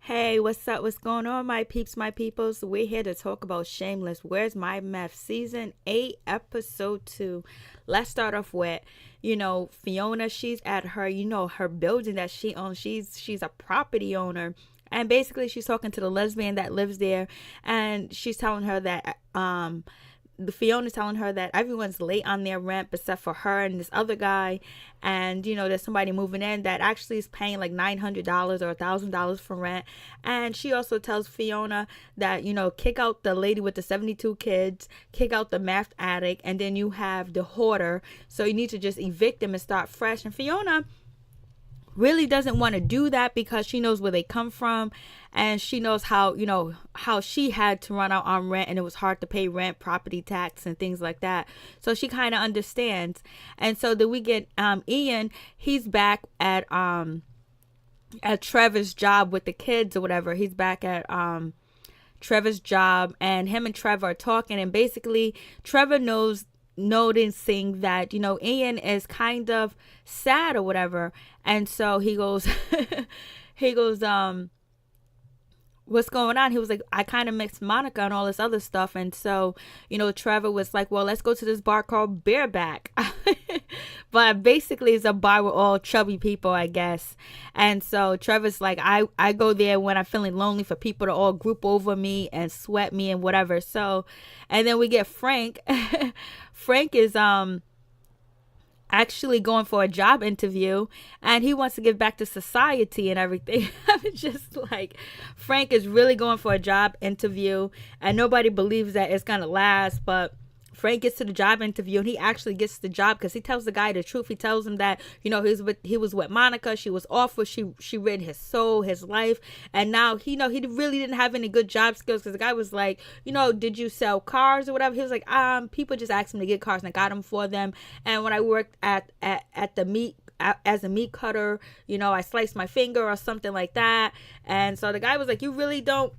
Hey, what's up? What's going on, my peeps, my peoples? We're here to talk about Shameless. Where's My Meth? Season 8, Episode 2. Let's start off with, Fiona. She's at her, her building that she owns. She's a property owner. And basically, she's talking to the lesbian that lives there. And she's telling her that, the Fiona's telling her that everyone's late on their rent except for her and this other guy, and there's somebody moving in that actually is paying like $900 or $1,000 for rent. And she also tells Fiona that kick out the lady with the 72 kids, kick out the meth addict, and then you have the hoarder, so you need to just evict them and start fresh. And Fiona really doesn't want to do that because she knows where they come from, and she knows how she had to run out on rent, and it was hard to pay rent, property tax, and things like that. So she kind of understands. And so then we get Ian. He's back at Trevor's job with the kids or whatever. He's back at Trevor's job, and him and Trevor are talking, and basically Trevor noticing that Ian is kind of sad or whatever. And so he goes what's going on? He was like, I kind of mixed Monica and all this other stuff. And so Trevor was like, well, let's go to this bar called Bareback. But basically it's a bar with all chubby people, I guess. And so Trevor's like, I go there when I'm feeling lonely, for people to all group over me and sweat me and whatever. So, and then we get Frank. Frank is actually going for a job interview, and he wants to give back to society and everything. I'm just like, Frank is really going for a job interview, and nobody believes that it's gonna last. But Frank gets to the job interview, and he actually gets the job because he tells the guy the truth. He tells him that he was with Monica. She was awful. She rid his soul, his life, and now he really didn't have any good job skills, because the guy was like, did you sell cars or whatever? He was like, people just asked me to get cars, and I got them for them. And when I worked at the meat as a meat cutter, I sliced my finger or something like that. And so the guy was like, you really don't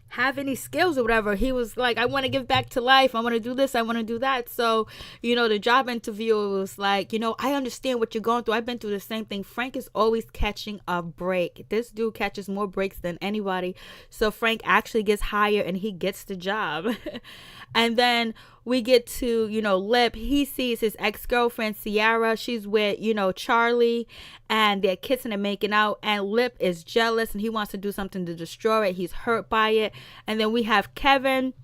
have any skills or whatever. He was like, I want to give back to life, I want to do this, I want to do that. So the job interviewer was like, I understand what you're going through, I've been through the same thing. Frank is always catching a break. This dude catches more breaks than anybody. So Frank actually gets hired, and he gets the job. And then we get to Lip. He sees his ex-girlfriend Ciara. She's with Charlie, and they're kissing and making out, and Lip is jealous, and he wants to do something to destroy it. He's hurt by it. And then we have Kevin.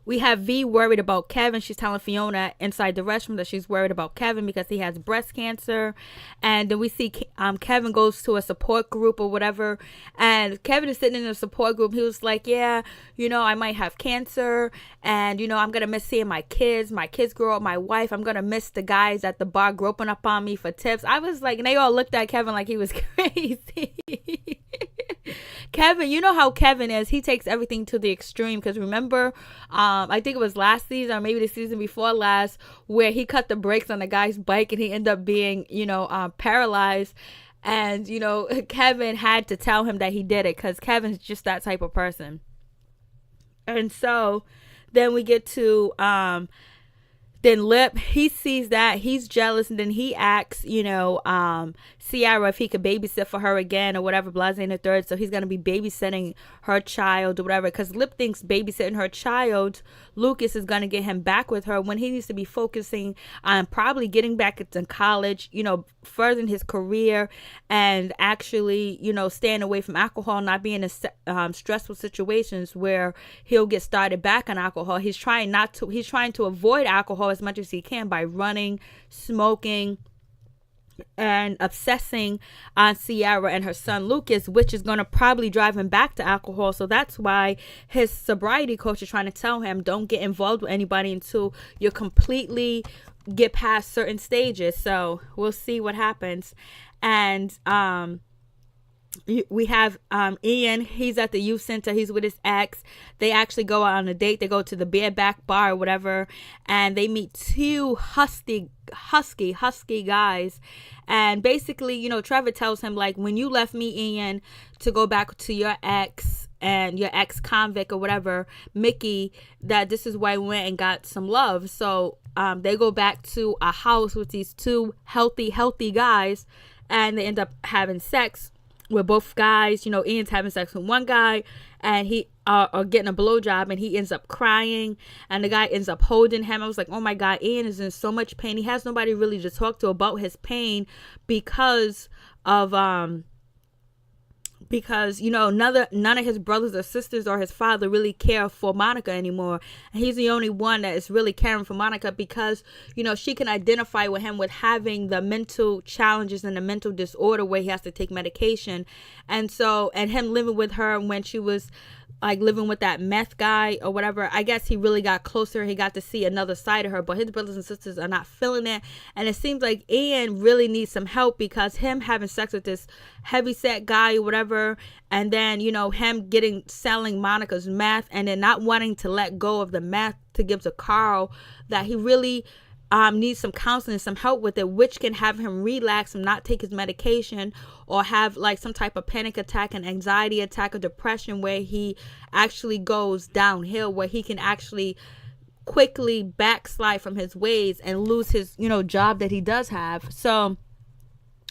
We have V worried about Kevin. She's telling Fiona inside the restroom that she's worried about Kevin because he has breast cancer. And then we see Kevin goes to a support group or whatever. And Kevin is sitting in a support group. He was like, yeah, I might have cancer. And, I'm going to miss seeing my kids. My kids grow up, my wife. I'm going to miss the guys at the bar groping up on me for tips. I was like, and they all looked at Kevin like he was crazy. Kevin, you know how Kevin is. He takes everything to the extreme. Because remember, I think it was last season or maybe the season before last, where he cut the brakes on the guy's bike and he ended up being, paralyzed. And, Kevin had to tell him that he did it, because Kevin's just that type of person. And so then we get to then Lip. He sees that, he's jealous, and then he asks Ciara if he could babysit for her again or whatever, blase in the third. So he's gonna be babysitting her child or whatever, because Lip thinks babysitting her child, Lucas, is gonna get him back with her, when he needs to be focusing on probably getting back into college, furthering his career, and actually staying away from alcohol, not being in stressful situations where he'll get started back on alcohol. He's trying to avoid alcohol as much as he can by running, smoking, and obsessing on Ciara and her son Lucas, which is going to probably drive him back to alcohol. So that's why his sobriety coach is trying to tell him, don't get involved with anybody until you completely get past certain stages. So we'll see what happens. And we have Ian. He's at the youth center. He's with his ex. They actually go out on a date. They go to the Bareback bar or whatever, and they meet two husky guys. And basically, Trevor tells him, like, when you left me, Ian, to go back to your ex and your ex-convict or whatever, Mickey, that this is why I went and got some love. So they go back to a house with these two healthy guys, and they end up having sex. where both guys, Ian's having sex with one guy and he are getting a blowjob, and he ends up crying, and the guy ends up holding him. I was like, oh my God, Ian is in so much pain. He has nobody really to talk to about his pain because of none of his brothers or sisters or his father really care for Monica anymore. And he's the only one that is really caring for Monica because, she can identify with him with having the mental challenges and the mental disorder where he has to take medication. And him living with her when she was like living with that meth guy or whatever, I guess he really got closer. He got to see another side of her, but his brothers and sisters are not feeling it. And it seems like Ian really needs some help because him having sex with this heavyset guy or whatever, and then, him selling Monica's meth and then not wanting to let go of the meth to give to Carl, that he really needs some counseling, some help with it, which can have him relax and not take his medication or have like some type of panic attack, an anxiety attack, or depression where he actually goes downhill, where he can actually quickly backslide from his ways and lose his, job that he does have. So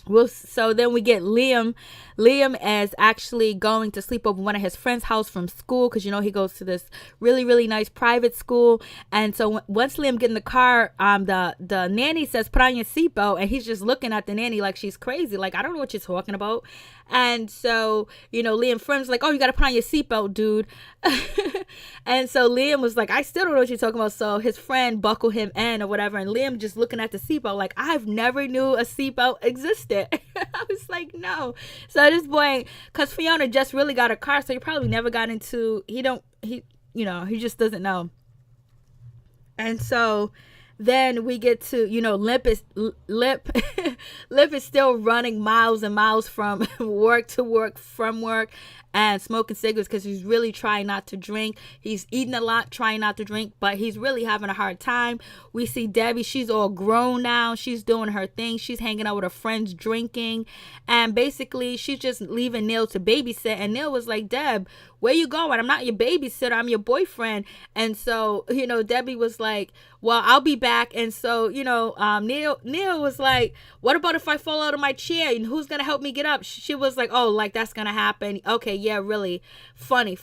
then we get Liam. Liam is actually going to sleep over one of his friend's house from school because, he goes to this really, really nice private school. And so once Liam get in the car, the nanny says, put on your seatbelt. And he's just looking at the nanny like she's crazy. Like, I don't know what you're talking about. And so, Liam friend's like, oh, you got to put on your seatbelt, dude. And so Liam was like, I still don't know what you're talking about. So his friend buckled him in or whatever. And Liam just looking at the seatbelt like, I've never knew a seatbelt existed. I was like, no. So at this point, because Fiona just really got a car, so he probably never got into, he just doesn't know. And so then we get to, Lip is still running miles and miles from work to work, from work, and smoking cigarettes because he's really trying not to drink. He's eating a lot, trying not to drink, but he's really having a hard time. We see Debbie, she's all grown now. She's doing her thing. She's hanging out with her friends, drinking, and basically she's just leaving Neil to babysit. And Neil was like, Deb, where you going? I'm not your babysitter, I'm your boyfriend. And so, Debbie was like, well, I'll be back. And so, Neil was like, what about if I fall out of my chair? And who's going to help me get up? She was like, oh, like that's going to happen. Okay, yeah, really funny.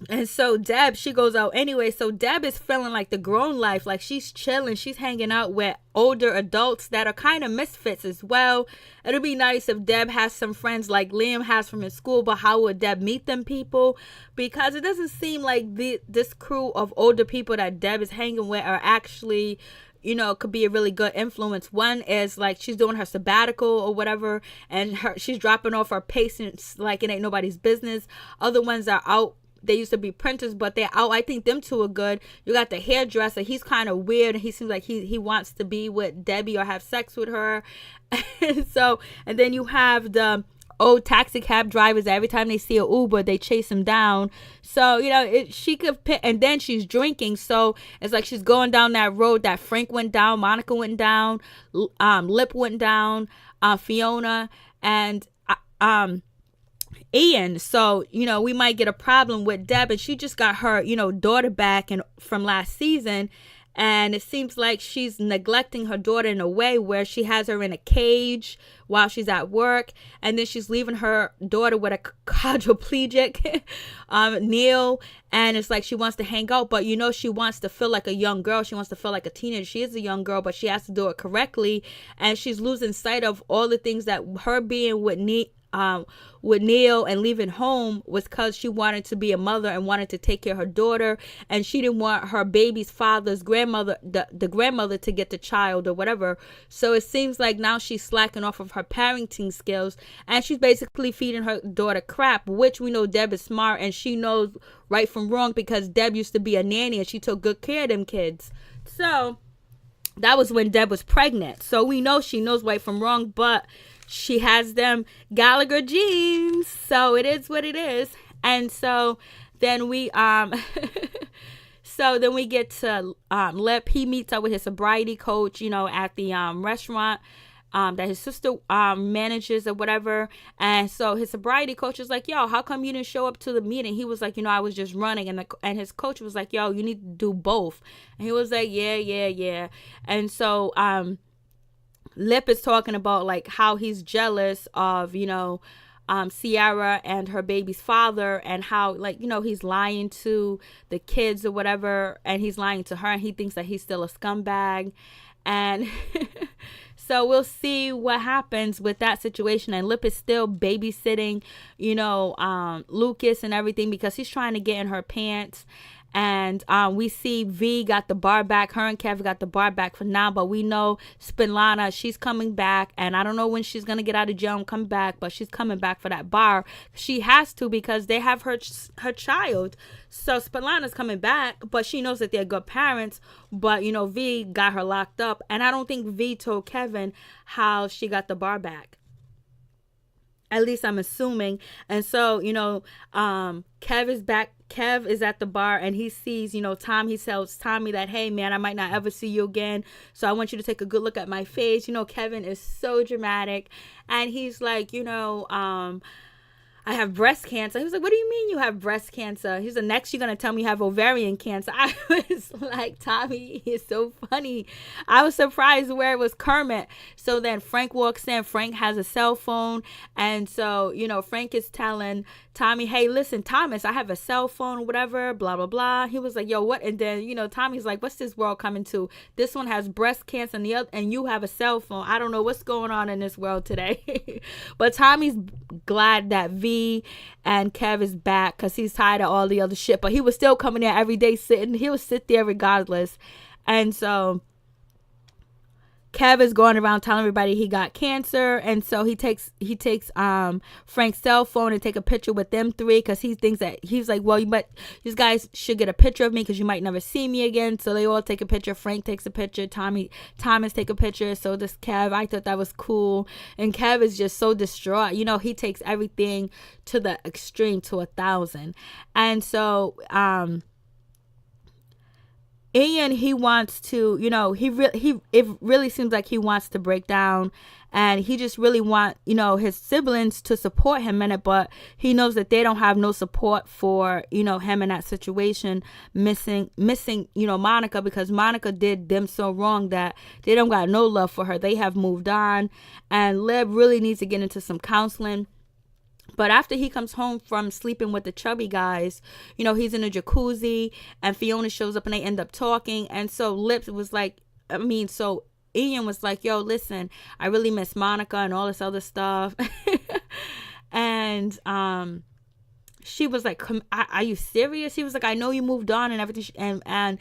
And so Deb, she goes out anyway. So Deb is feeling like the grown life, like she's chilling. She's hanging out with older adults that are kind of misfits as well. It'll be nice if Deb has some friends like Liam has from his school, but how would Deb meet them people? Because it doesn't seem like this crew of older people that Deb is hanging with are actually, could be a really good influence. One is like she's doing her sabbatical or whatever, and she's dropping off her patients like it ain't nobody's business. Other ones are out. They used to be printers, but they're out. I think them two are good. You got the hairdresser. He's kind of weird. He seems like he wants to be with Debbie or have sex with her. And then you have the old taxi cab drivers. Every time they see an Uber, they chase him down. So, she could pick, and then she's drinking. So it's like she's going down that road that Frank went down, Monica went down, Lip went down, Fiona, and Ian. So, we might get a problem with Deb, and she just got her, daughter back from last season. And it seems like she's neglecting her daughter in a way where she has her in a cage while she's at work. And then she's leaving her daughter with a quadriplegic, Neil. And it's like she wants to hang out, but she wants to feel like a young girl. She wants to feel like a teenager. She is a young girl, but she has to do it correctly. And she's losing sight of all the things that her being with Neil and leaving home was because she wanted to be a mother and wanted to take care of her daughter, and she didn't want her baby's father's grandmother, the grandmother, to get the child or whatever. So it seems like now she's slacking off of her parenting skills, and she's basically feeding her daughter crap, which we know Deb is smart and she knows right from wrong because Deb used to be a nanny and she took good care of them kids. So that was when Deb was pregnant. So we know she knows right from wrong, but she has them Gallagher genes, so it is what it is. And so then we get to Lip. He meets up with his sobriety coach, at the restaurant that his sister manages or whatever. And so his sobriety coach is like, yo, how come you didn't show up to the meeting? He was like, I was just running. And his coach was like, yo, you need to do both. And he was like, yeah. And so Lip is talking about like how he's jealous of, Sierra and her baby's father, and how, like, he's lying to the kids or whatever, and he's lying to her, and he thinks that he's still a scumbag. And so we'll see what happens with that situation. And Lip is still babysitting, Lucas and everything, because he's trying to get in her pants. And we see V got the bar back. Her and Kev got the bar back for now. But we know Spinlana, she's coming back. And I don't know when she's going to get out of jail and come back. But she's coming back for that bar. She has to, because they have her child. So Spinlana's coming back. But she knows that they're good parents. But, V got her locked up. And I don't think V told Kevin how she got the bar back. At least I'm assuming. And so, Kev is back. Kev is at the bar, and he sees, Tom. He tells Tommy that, hey, man, I might not ever see you again, so I want you to take a good look at my face. Kevin is so dramatic, and he's like, I have breast cancer. He was like, what do you mean you have breast cancer? He's like, next you're going to tell me you have ovarian cancer. I was like, Tommy is so funny. I was surprised where it was Kermit. So then Frank walks in. Frank has a cell phone. And so, Frank is telling Tommy, hey, listen, Thomas, I have a cell phone, whatever, blah, blah, blah. He was like, yo, what? And then, Tommy's like, what's this world coming to? This one has breast cancer and the other, and you have a cell phone. I don't know what's going on in this world today. But Tommy's glad that V and Kev is back, because he's tired of all the other shit. But he was still coming there every day sitting. He would sit there regardless. And so Kev is going around telling everybody he got cancer, and so he takes Frank's cell phone and take a picture with them three, because he thinks that, he's like, well, you guys should get a picture of me, because you might never see me again. So they all take a picture. Frank takes a picture. Thomas take a picture. So does Kev. I thought that was cool. And Kev is just so distraught. He takes everything to the extreme, to 1,000. And so Ian, he wants to, it really seems like he wants to break down, and he just really want, his siblings to support him in it, but he knows that they don't have no support for, him in that situation, missing, Monica, because Monica did them so wrong that they don't got no love for her. They have moved on, and Lib really needs to get into some counseling. But after he comes home from sleeping with the chubby guys, he's in a jacuzzi, and Fiona shows up and they end up talking. And so Lips was like, so Ian was like, yo, listen, I really miss Monica and all this other stuff. And she was like, are you serious? He was like, I know you moved on and everything. And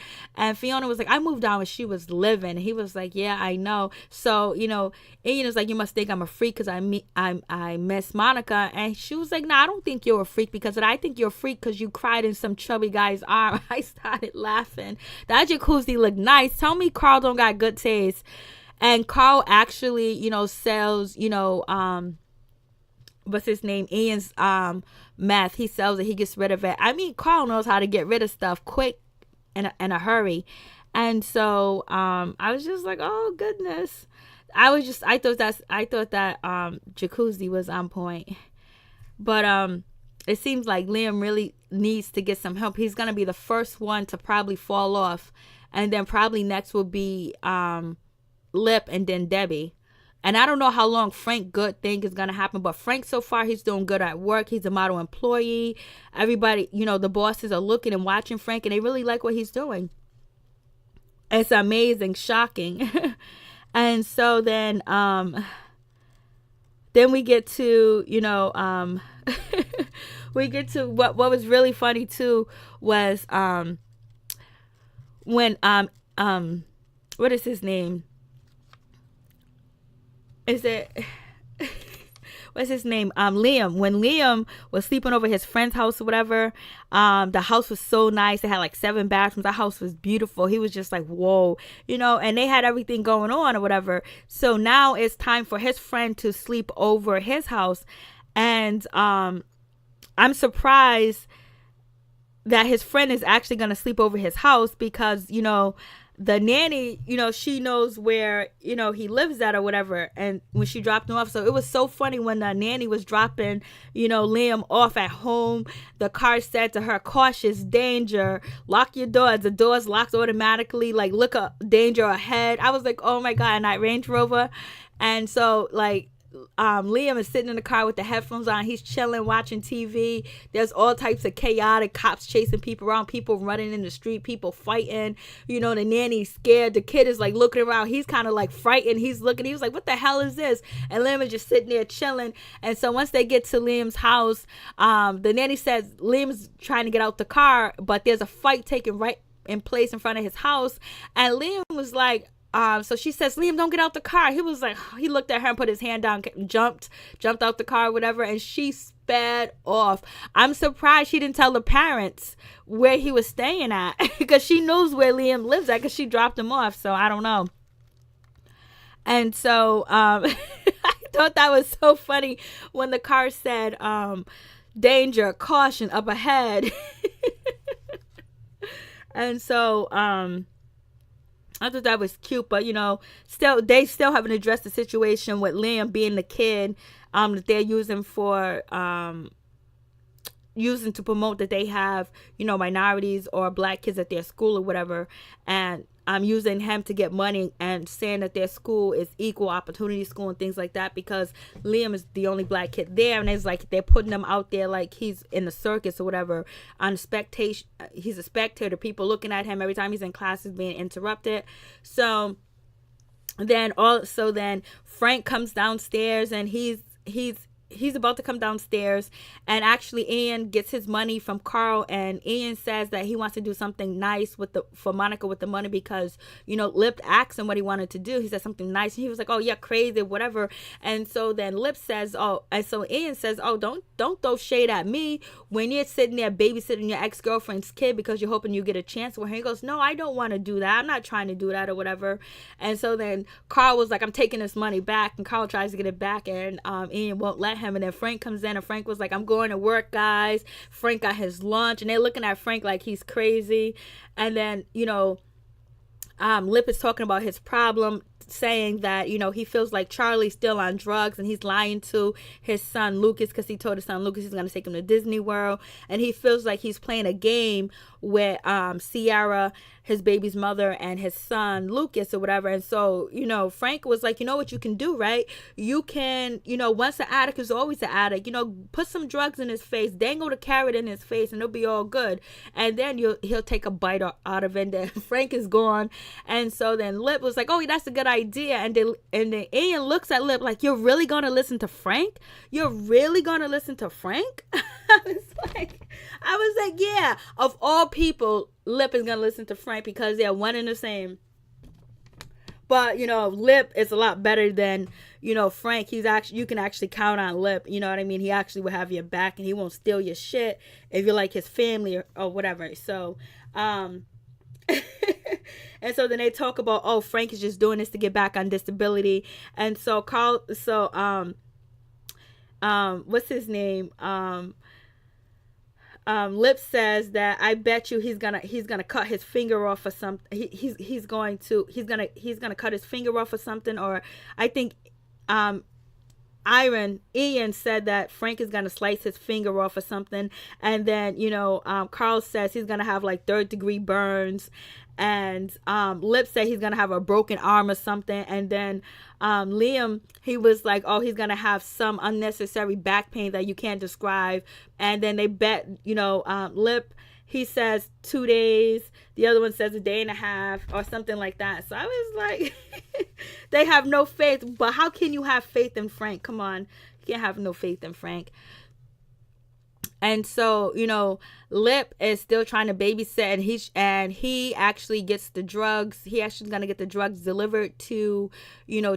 Fiona was like, I moved on when she was living. He was like, yeah, I know. So, Ian is like, you must think I'm a freak because I miss Monica. And she was like, no, I don't think you're a freak, because I think you're a freak because you cried in some chubby guy's arm. I started laughing. That jacuzzi looked nice. Tell me Carl don't got good taste. And Carl actually, sells, what's his name? Ian's meth. He sells it. He gets rid of it. Carl knows how to get rid of stuff quick in a hurry. And so I was just like, oh goodness. I thought that jacuzzi was on point. But it seems like Liam really needs to get some help. He's gonna be the first one to probably fall off, and then probably next will be Lip, and then Debbie. And I don't know how long Frank Good thing is going to happen, but Frank, so far, he's doing good at work. He's a model employee. Everybody, the bosses are looking and watching Frank, and they really like what he's doing. It's amazing, shocking. And so then we get to, we get to what was really funny too was when what is his name? What's his name? Liam. When Liam was sleeping over his friend's house or whatever, the house was so nice. It had like 7 bathrooms. The house was beautiful. He was just like, whoa, and they had everything going on or whatever. So now it's time for his friend to sleep over his house. And I'm surprised that his friend is actually going to sleep over his house, because, the nanny, she knows where, he lives at or whatever. And when she dropped him off, so it was so funny when the nanny was dropping, Liam off at home. The car said to her, cautious, danger, lock your doors. The doors locked automatically, like, look up, danger ahead. I was like, oh my God. And that Range Rover. And so like Liam is sitting in the car with the headphones on. He's chilling, watching TV. There's all types of chaotic cops chasing people around, people running in the street, people fighting. You know, the nanny's scared. The kid is like looking around. He's kind of like frightened. He's looking. He was like, what the hell is this? And Liam is just sitting there chilling. And so once they get to Liam's house, the nanny says Liam's trying to get out the car, but there's a fight taking right in place in front of his house. And Liam was like, so she says, Liam, don't get out the car. He was like, he looked at her and put his hand down, jumped out the car, whatever, and she sped off. I'm surprised she didn't tell the parents where he was staying at, because she knows where Liam lives at, because she dropped him off. So I don't know. And so I thought that was so funny when the car said, danger, caution, up ahead. And so I thought that was cute, but they still haven't addressed the situation with Liam being the kid that they're using to promote that they have minorities or black kids at their school or whatever, and using him to get money and saying that their school is equal opportunity school and things like that, because Liam is the only black kid there, and it's like they're putting him out there like he's in the circus or whatever on spectation. He's a spectator, people looking at him every time he's in class is being interrupted. So then Frank comes downstairs, and he's about to come downstairs, and actually Ian gets his money from Carl, and Ian says that he wants to do something nice for Monica with the money, because Lip asked him what he wanted to do. He said something nice, and he was like, oh yeah, crazy, whatever. And so then Lip says, so Ian says, oh, don't throw shade at me when you're sitting there babysitting your ex-girlfriend's kid because you're hoping you get a chance with her. He goes, no, I don't want to do that, I'm not trying to do that or whatever. And so then Carl was like, I'm taking this money back, and Carl tries to get it back, and Ian won't let him. And then Frank comes in, and Frank was like, I'm going to work, guys. Frank got his lunch, and they're looking at Frank like he's crazy. And then Lip is talking about his problem, saying that he feels like Charlie's still on drugs, and he's lying to his son Lucas, because he told his son Lucas he's going to take him to Disney World, and he feels like he's playing a game with Sierra, his baby's mother, and his son Lucas or whatever. And so Frank was like, what you can do, right? You can once an addict is always an addict, put some drugs in his face, dangle the carrot in his face, and it'll be all good, and then he'll take a bite out of it, and then Frank is gone. And so then Lip was like, oh, that's a good idea. And then Ian looks at Lip like, you're really gonna listen to Frank? You're really gonna listen to Frank? I was like, yeah, of all people, Lip is gonna listen to Frank, because they're one and the same. But Lip is a lot better than Frank. You can actually count on Lip, you know what I mean? He actually will have your back, and he won't steal your shit if you're like his family or whatever. So and so then they talk about, oh, Frank is just doing this to get back on disability. And so what's his name? Lip says that I bet you he's gonna cut his finger off or something. He's gonna cut his finger off or something. Or I think Ian said that Frank is gonna slice his finger off or something. And then Carl says he's gonna have like 3rd-degree burns. And Lip said he's gonna have a broken arm or something. And then Liam, he was like, oh, he's gonna have some unnecessary back pain that you can't describe. And then they bet Lip, he says 2 days, the other one says a day and a half or something like that. So I was like, they have no faith. But how can you have faith in Frank? Come on, you can't have no faith in Frank. And so, Lip is still trying to babysit, and he actually gets the drugs. He actually is going to get the drugs delivered to,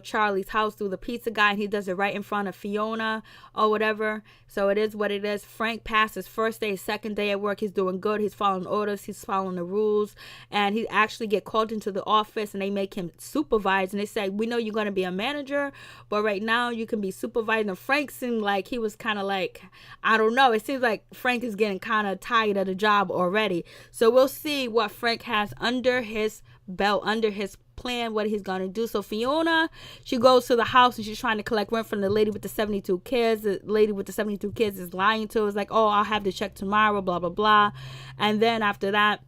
Charlie's house through the pizza guy, and he does it right in front of Fiona or whatever. So it is what it is. Frank passed his first day, his second day at work. He's doing good. He's following orders. He's following the rules. And he actually get called into the office, and they make him supervise. And they say, we know you're going to be a manager, but right now you can be supervised. And Frank seemed like he was kind of like, I don't know. It seems like Frank is getting kind of tired of the job already. So we'll see what Frank has under his belt, under his plan, what he's gonna do. So Fiona, she goes to the house, and she's trying to collect rent from the lady with the 72 kids. The lady with the 72 kids is lying to her. It's like, oh, I'll have the check tomorrow, blah blah blah. And then after that,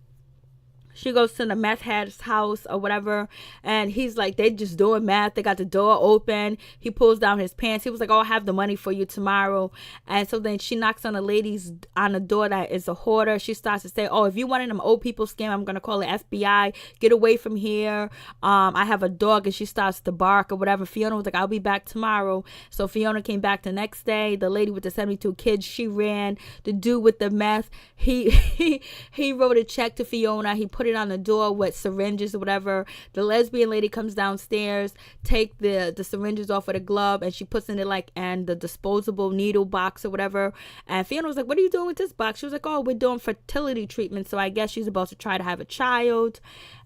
she goes to the meth head's house or whatever, and he's like, they just doing meth. They got the door open. He pulls down his pants. He was like, oh, I'll have the money for you tomorrow. And so then she knocks on the door that is a hoarder. She starts to say, oh, if you want them old people scam, I'm gonna call the FBI. Get away from here. I have a dog. And she starts to bark or whatever. Fiona was like, I'll be back tomorrow. So Fiona came back the next day. The lady with the 72 kids, she ran. The dude with the meth, he wrote a check to Fiona. He put it on the door with syringes or whatever. The lesbian lady comes downstairs, take the syringes off of the glove, and she puts in it like and the disposable needle box or whatever. And Fiona was like, what are you doing with this box? She was like, oh, we're doing fertility treatment. So I guess she's about to try to have a child.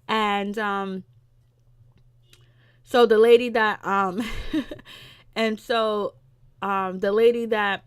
And so the lady that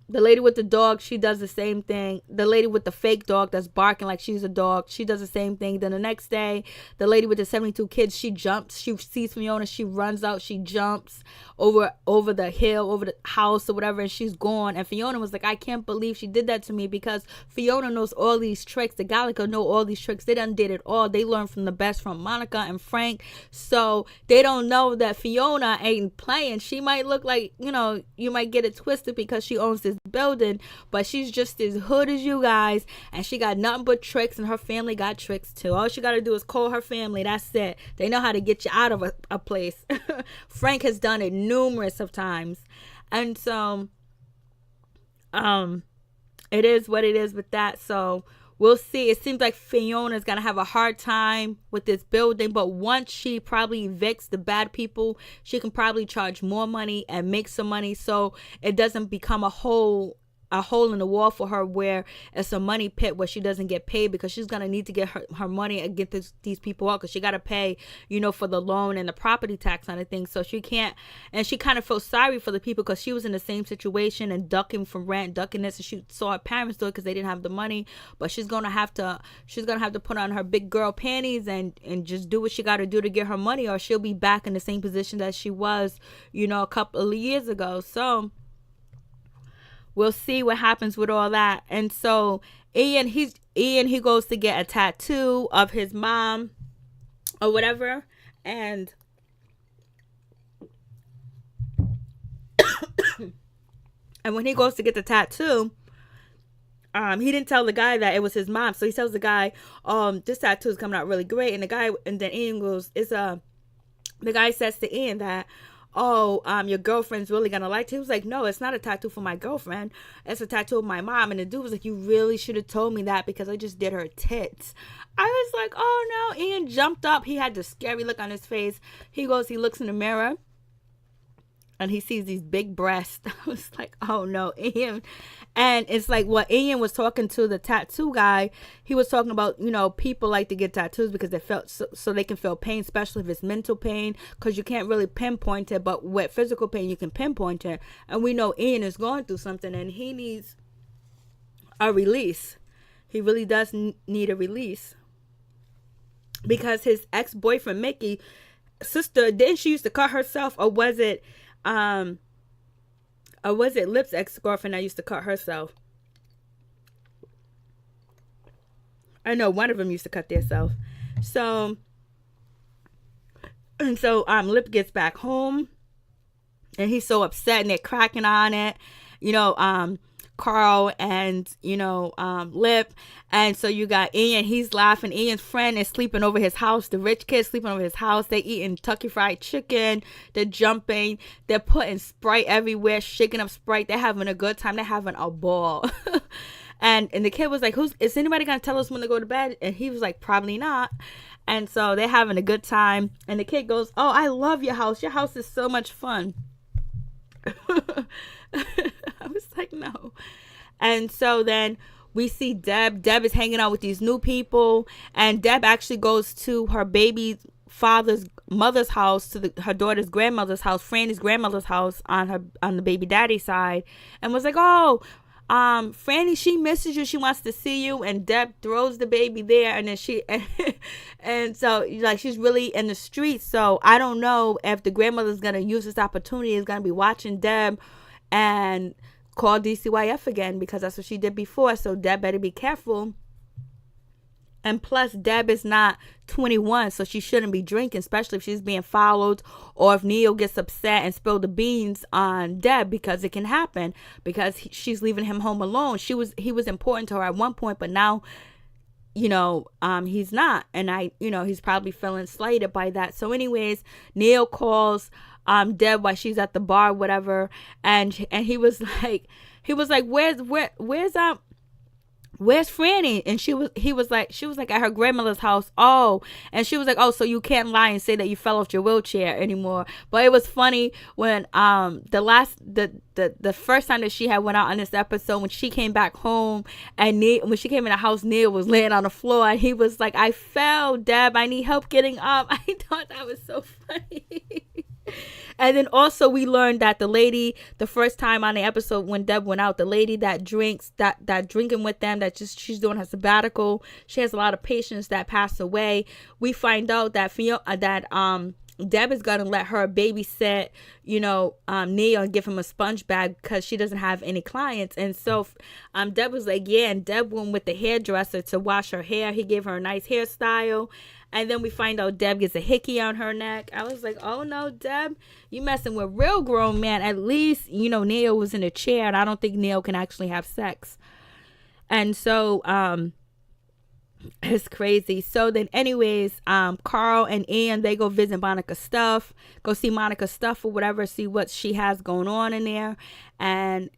the lady with the dog, she does the same thing. The lady with the fake dog that's barking like she's a dog, she does the same thing. Then the next day, the lady with the 72 kids, she jumps. She sees Fiona. She runs out. She jumps over the hill, over the house or whatever, and she's gone. And Fiona was like, I can't believe she did that to me, because Fiona knows all these tricks. The Gallica know all these tricks. They done did it all. They learned from the best, from Monica and Frank. So they don't know that Fiona ain't playing. She might look like, you might get it twisted because she owns this building, but she's just as hood as you guys, and she got nothing but tricks, and her family got tricks too. All she got to do is call her family. That's it. They know how to get you out of a place. Frank has done it numerous of times. And so it is what it is with that. So we'll see. It seems like Fiona's gonna have a hard time with this building, but once she probably evicts the bad people, she can probably charge more money and make some money, so it doesn't become a hole in the wall for her where it's a money pit where she doesn't get paid, because she's going to need to get her money and get these people out, because she got to pay, for the loan and the property tax on the thing. So she can't, and she kind of feels sorry for the people because she was in the same situation and ducking from rent, ducking this, and she saw her parents do it because they didn't have the money. But she's going to have to put on her big girl panties and just do what she got to do to get her money, or she'll be back in the same position that she was, a couple of years ago. So we'll see what happens with all that. And so Ian, he goes to get a tattoo of his mom or whatever. And and when he goes to get the tattoo, he didn't tell the guy that it was his mom. So he tells the guy, this tattoo is coming out really great. And then Ian goes, the guy says to Ian that, your girlfriend's really gonna like it. He was like, no, it's not a tattoo for my girlfriend. It's a tattoo of my mom. And the dude was like, you really should have told me that, because I just did her tits. I was like, oh no. Ian jumped up. He had the scary look on his face. He looks in the mirror, and he sees these big breasts. I was like, oh no, Ian. And it's like what Ian was talking to the tattoo guy. He was talking about, people like to get tattoos because they felt so they can feel pain, especially if it's mental pain, because you can't really pinpoint it. But with physical pain, you can pinpoint it. And we know Ian is going through something, and he needs a release. He really does need a release, because his ex-boyfriend Mickey, sister, didn't she used to cut herself, or was it Lip's ex-girlfriend that used to cut herself? I know one of them used to cut themselves. So Lip gets back home, and he's so upset, and they're cracking on it, Carl and Lip. And so you got Ian, he's laughing. Ian's friend is sleeping over his house. The rich kid's sleeping over his house. They eating Kentucky Fried Chicken. They're jumping. They're putting Sprite everywhere, shaking up Sprite. They're having a good time. They're having a ball. and the kid was like, is anybody gonna tell us when to go to bed? And he was like, probably not. And so they're having a good time. And the kid goes, oh, I love your house. Your house is so much fun. I was like, no. And so then we see Deb. Deb is hanging out with these new people, and Deb actually goes to her baby father's mother's house, to her daughter's grandmother's house, Franny's grandmother's house on the baby daddy side, and was like, Franny, she misses you. She wants to see you. And Deb throws the baby there, and then and so like she's really in the streets. So I don't know if the grandmother's gonna use this opportunity, is gonna be watching Deb and call DCYF again, because that's what she did before. So Deb better be careful. And plus, Deb is not 21, so she shouldn't be drinking, especially if she's being followed or if Neil gets upset and spill the beans on Deb, because it can happen because she's leaving him home alone. He was important to her at one point, but now, he's not. And he's probably feeling slighted by that. So anyways, Neil calls Deb while she's at the bar, whatever. And he was like, where's Franny? And she was like at her grandmother's house. Oh, and she was like, oh, so you can't lie and say that you fell off your wheelchair anymore. But it was funny when the first time that she had went out on this episode, when she came back home and when she came in the house, Neil was laying on the floor and he was like, I fell, Deb, I need help getting up. I thought that was so funny. And then also we learned that the lady, the first time on the episode when Deb went out, the lady that drinks, that drinking with them, she's doing her sabbatical, she has a lot of patients that pass away. We find out that Deb is gonna let her babysit, Neil, and give him a sponge bag because she doesn't have any clients. And so Deb was like, yeah, and Deb went with the hairdresser to wash her hair. He gave her a nice hairstyle. And then we find out Deb gets a hickey on her neck. I was like, oh no, Deb, you messing with real grown man. At least, Neil was in a chair, and I don't think Neil can actually have sex. And so, it's crazy. So then anyways, Carl and Ian, they go visit Monica's stuff, go see Monica's stuff or whatever, see what she has going on in there. And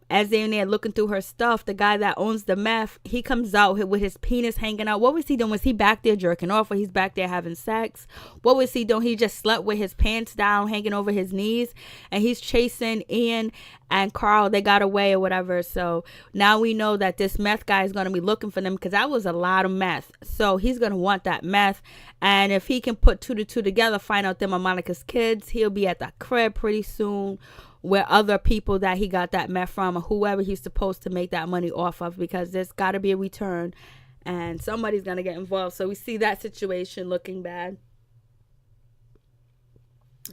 as they're in there looking through her stuff, the guy that owns the meth, he comes out with his penis hanging out. What was he doing? Was he back there jerking off, or he's back there having sex? What was he doing? He just slept with his pants down, hanging over his knees, and he's chasing Ian and Carl. They got away or whatever. So now we know that this meth guy is going to be looking for them, because that was a lot of meth. So he's going to want that meth. And if he can put 2 to 2 together, find out them are Monica's kids, he'll be at the crib pretty soon, where other people that he got that meth from, or whoever he's supposed to make that money off of, because there's got to be a return and somebody's going to get involved. So we see that situation looking bad.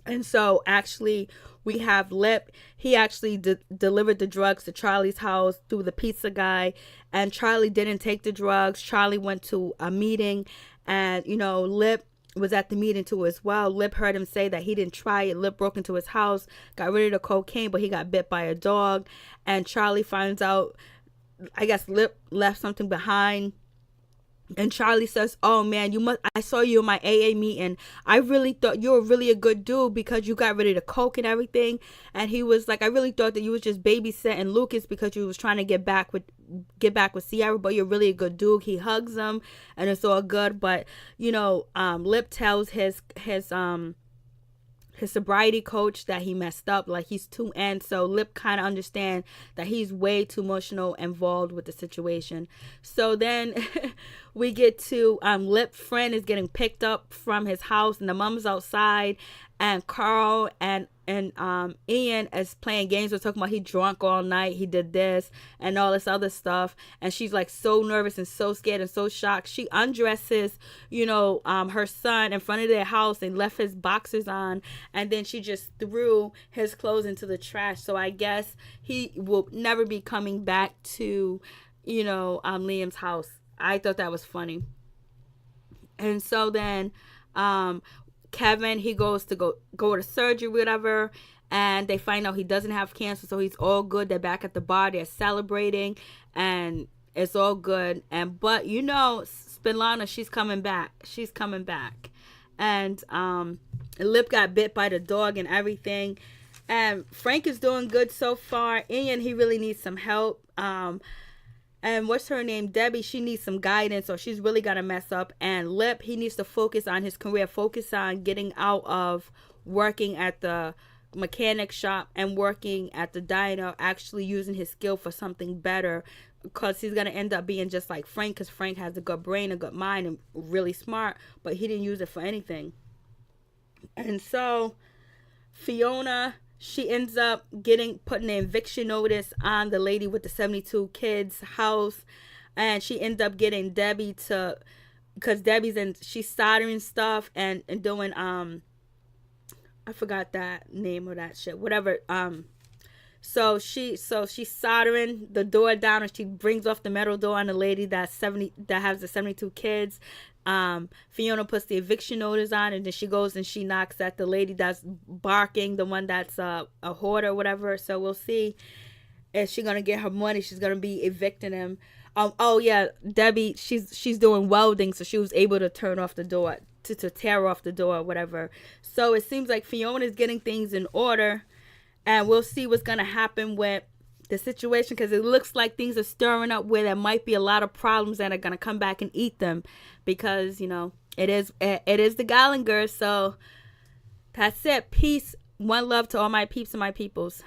And so actually we have Lip. He actually delivered the drugs to Charlie's house through the pizza guy, and Charlie didn't take the drugs. Charlie went to a meeting, and Lip was at the meeting too as well. Lip heard him say that he didn't try it. Lip broke into his house, got rid of the cocaine, but he got bit by a dog. And Charlie finds out, I guess Lip left something behind. And Charlie says, oh man, I saw you in my AA meeting. I really thought you were really a good dude because you got rid of the coke and everything. And he was like, I really thought that you was just babysitting Lucas because you was trying to get back with Sierra, but you're really a good dude. He hugs him and it's all good. But Lip tells his sobriety coach that he messed up, like he's too in. So Lip kind of understand that he's way too emotional involved with the situation. So then we get to Lip's friend is getting picked up from his house, and the mom's outside, and Carl and Ian is playing games. We're talking about he drunk all night, he did this and all this other stuff, and she's like so nervous and so scared and so shocked. She undresses her son in front of their house and left his boxers on, and then she just threw his clothes into the trash. So I guess he will never be coming back to Liam's house. I thought that was funny. And so then Kevin, he goes to go to surgery, whatever, and they find out he doesn't have cancer, so he's all good. They're back at the bar, they're celebrating, and it's all good. And but Spinlana, she's coming back, and Lip got bit by the dog and everything, and Frank is doing good so far. Ian, he really needs some help. And what's her name? Debbie, she needs some guidance, or she's really going to mess up. And Lip, he needs to focus on his career, focus on getting out of working at the mechanic shop and working at the diner, actually using his skill for something better, because he's going to end up being just like Frank, because Frank has a good brain, a good mind, and really smart, but he didn't use it for anything. And so Fiona, she ends up putting an eviction notice on the lady with the 72 kids house, and she ends up getting Debbie to, because she's soldering stuff and doing I forgot that name of that shit, whatever. She's soldering the door down, and she brings off the metal door on the lady that has the 72 kids. Fiona puts the eviction notice on, and then she goes and she knocks at the lady that's barking, the one that's a hoarder or whatever. So we'll see if she's gonna get her money. She's gonna be evicting him. Oh yeah, Debbie, she's doing welding, so she was able to turn off the door, to tear off the door or whatever. So it seems like Fiona's getting things in order, and we'll see what's gonna happen with the situation, because it looks like things are stirring up where there might be a lot of problems that are gonna come back and eat them, because it is the Gallingers. So that's it. Peace, one love to all my peeps and my peoples.